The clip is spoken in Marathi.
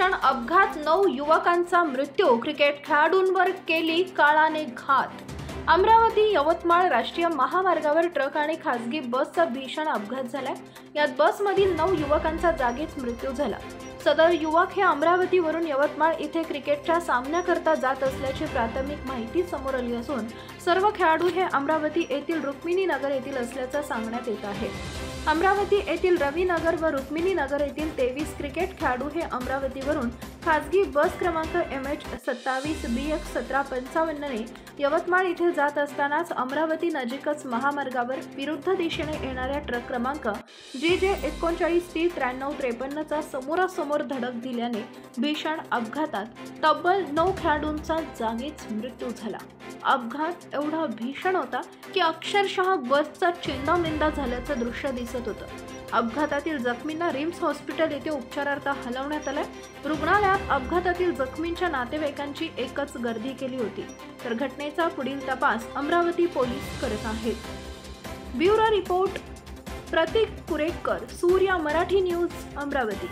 भीषण अपघात, 9 युवकांचा मृत्यू, क्रिकेट खेळाडूंवर केली काळाने घात। अमरावती यवतमाळ राष्ट्रीय महामार्गावर ट्रक आणि खासगी बसचा भीषण अपघात झालाय। यात बसमधील 9 युवकांचा जागीच मृत्यू झाला। सदर युवक हे अमरावतीवरून यवतमाळ इथे क्रिकेटच्या सामन्याकरता जात असल्याची प्राथमिक माहिती समोर आली असून सर्व खेळाडू हे अमरावती येथील रुक्मिणी नगर येथील असल्याचं सांगण्यात येत आहे। अमरावती येथील रवी नगर व रुक्मिणी नगर येथील 23 क्रिकेट खेळाडू हे अमरावतीवरून खासगी बस क्रमांक MH27 BX 1755 ने यवतमाळ येथे जात असतानाच अमरावती नजीकच महामार्गावर विरुद्ध दिशेने येणाऱ्या ट्रक क्रमांक JJ 39T 9353 चा समोरासमोर धडक दिल्याने भीषण अपघातात तब्बल 9 खेळाडूंचा जागीच मृत्यू झाला। अपघात एवढा भीषण होता की अक्षरशः बसचा चिंदामिंदा झाल्याचं दृश्य दिसत होतं। अपघातातील जखमींना रिम्स हॉस्पिटल येथे उपचारार्थ हलवण्यात आले। रुग्णालयात अपघातातील जखमींच्या नातेवाईकांची एकच गर्दी केली होती। तर घटनेचा पुढील तपास अमरावती पोलीस करत आहेत। ब्युरो रिपोर्ट प्रतीक कुरेकर, सूर्या मराठी न्यूज, अमरावती।